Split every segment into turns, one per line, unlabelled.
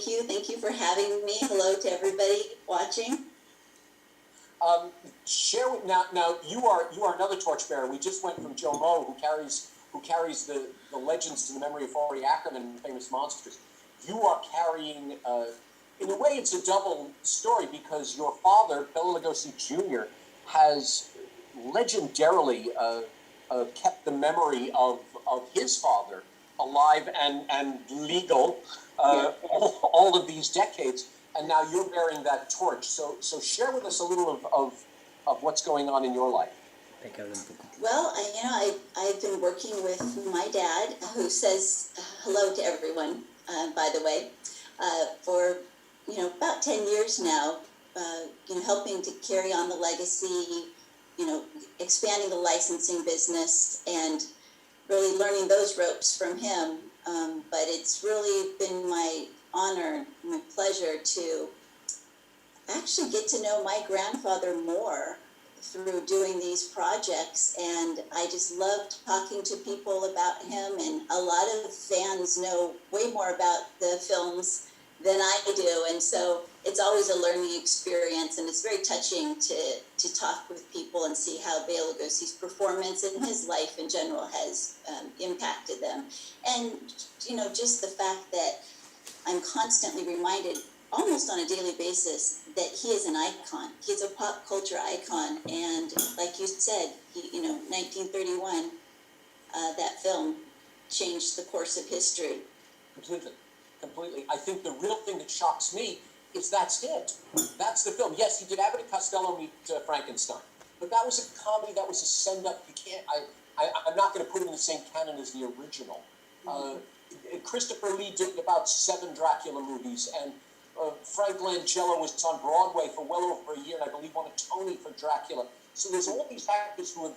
thank you. Thank you for having me. Hello to everybody watching.
Now you are another torchbearer. We just went from Joe Moe, who carries the legends to the memory of Ari Ackerman and Famous Monsters. You are carrying, in a way, it's a double story because your father, Bela Lugosi Jr., has legendarily kept the memory of his father alive and legal all of these decades. And now you're bearing that torch. So share with us a little of what's going on in your life.
Well, I've been working with my dad, who says hello to everyone, by the way, for, about 10 years now, helping to carry on the legacy, expanding the licensing business and really learning those ropes from him. But it's really been my honor, my pleasure to actually get to know my grandfather more through doing these projects, and I just loved talking to people about him, and a lot of fans know way more about the films than I do, and so it's always a learning experience, and it's very touching to talk with people and see how Bela Lugosi's performance and his life in general has impacted them. And just the fact that I'm constantly reminded, almost on a daily basis, that he is an icon. He's a pop culture icon, and like you said, 1931, that film changed the course of history.
Completely. I think the real thing that shocks me is that's it. That's the film. Yes, he did Abbott and Costello meet Frankenstein, but that was a comedy. That was a send-up. You can't. I'm not going to put it in the same canon as the original. Christopher Lee did about 7 Dracula movies, and Frank Langella was on Broadway for well over a year, and I believe won a Tony for Dracula. So there's all these actors who have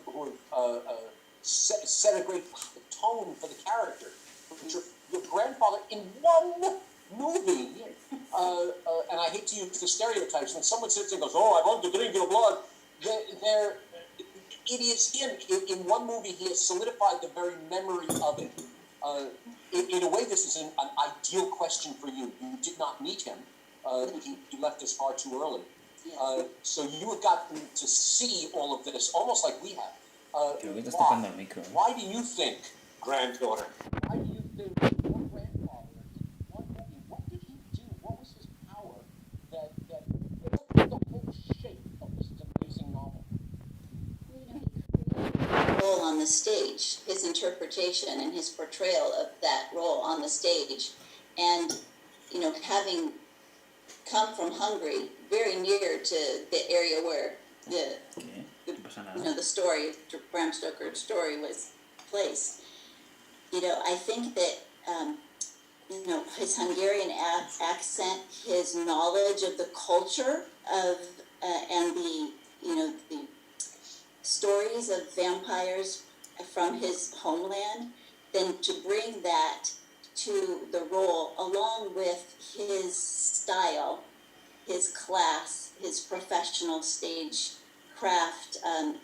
set a great tone for the character. But your grandfather, in one movie, and I hate to use the stereotypes, when someone sits and goes, "Oh, I want to drink your blood," it is him. In one movie, he has solidified the very memory of it. In a way, this is an ideal question for you. You did not meet him. He left us far too early. So you have gotten to see all of this, almost like we have. Why do you think, granddaughter, why do you think your grandfather, what did he do? What was his power that took the whole shape of this amazing novel?
Role on the stage, his interpretation and his portrayal of that role on the stage, and having come from Hungary, very near to the area where the story, Bram Stoker's story, was placed. I think that his Hungarian accent, his knowledge of the culture of and the stories of vampires from his homeland, then to bring that to the role along with his style, his class, his professional stage craft.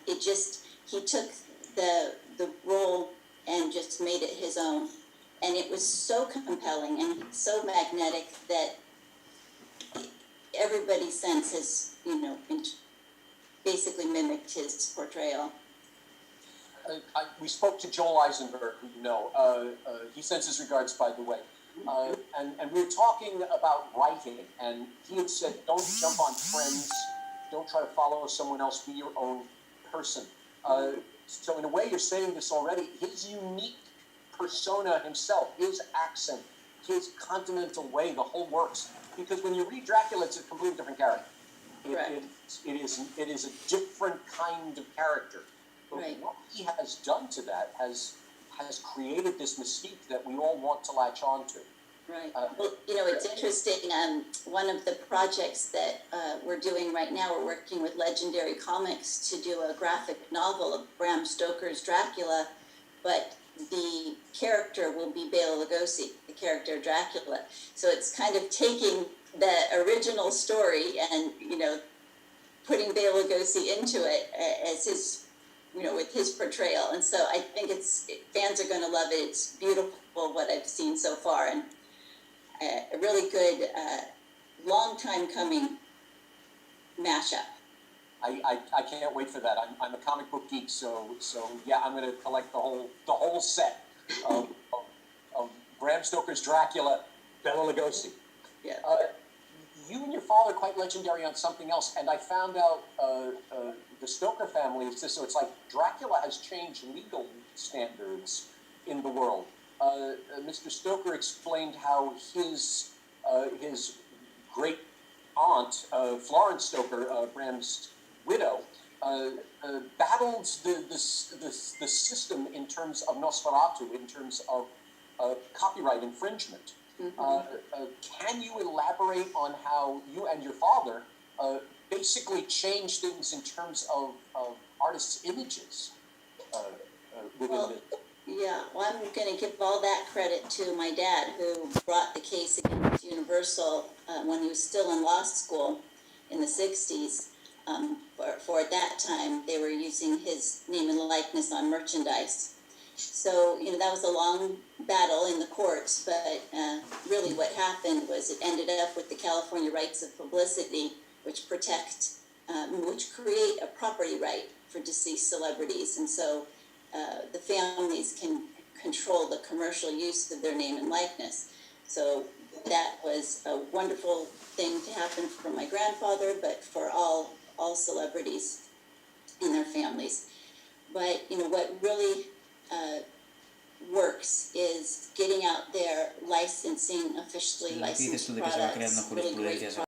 He took the role and just made it his own. And it was so compelling and so magnetic that everybody since has, basically mimicked his portrayal.
We spoke to Joel Eisenberg, who you know. He sends his regards, by the way. And we were talking about writing, and he had said, don't jump on trends, don't try to follow someone else, be your own person. So in a way, you're saying this already, his unique persona himself, his accent, his continental way, the whole works. Because when you read Dracula, it's a completely different character. It is a different kind of character. But what he has done to that has created this mystique that we all want to latch on to.
Right. Well, it's interesting. One of the projects that we're doing right now, we're working with Legendary Comics to do a graphic novel of Bram Stoker's Dracula, but the character will be Bela Lugosi, the character Dracula. So it's kind of taking the original story and, putting Bela Lugosi into it as his, with his portrayal. And so I think fans are going to love it. It's beautiful what I've seen so far, and I really good, long time coming mashup.
I can't wait for that. I'm a comic book geek, so yeah, I'm going to collect the whole set of Bram Stoker's Dracula, Bela Lugosi.
Yeah.
You and your father are quite legendary on something else, and I found out the Stoker family is this. So it's like Dracula has changed legal standards in the world. Mr. Stoker explained how his great aunt, Florence Stoker, Bram's widow, battled the system in terms of Nosferatu, in terms of copyright infringement. Can you elaborate on how you and your father basically changed things in terms of artists' images within the...
Yeah, well, I'm going to give all that credit to my dad, who brought the case against Universal when he was still in law school in the 60s. For at that time, they were using his name and likeness on merchandise. So, that was a long battle in the courts, but really what happened was it ended up with the California rights of publicity, which create a property right for deceased celebrities. And so the families can control the commercial use of their name and likeness. So that was a wonderful thing to happen for my grandfather, but for all celebrities and their families. But what really works is getting out there, licensing, officially licensed products, really great products.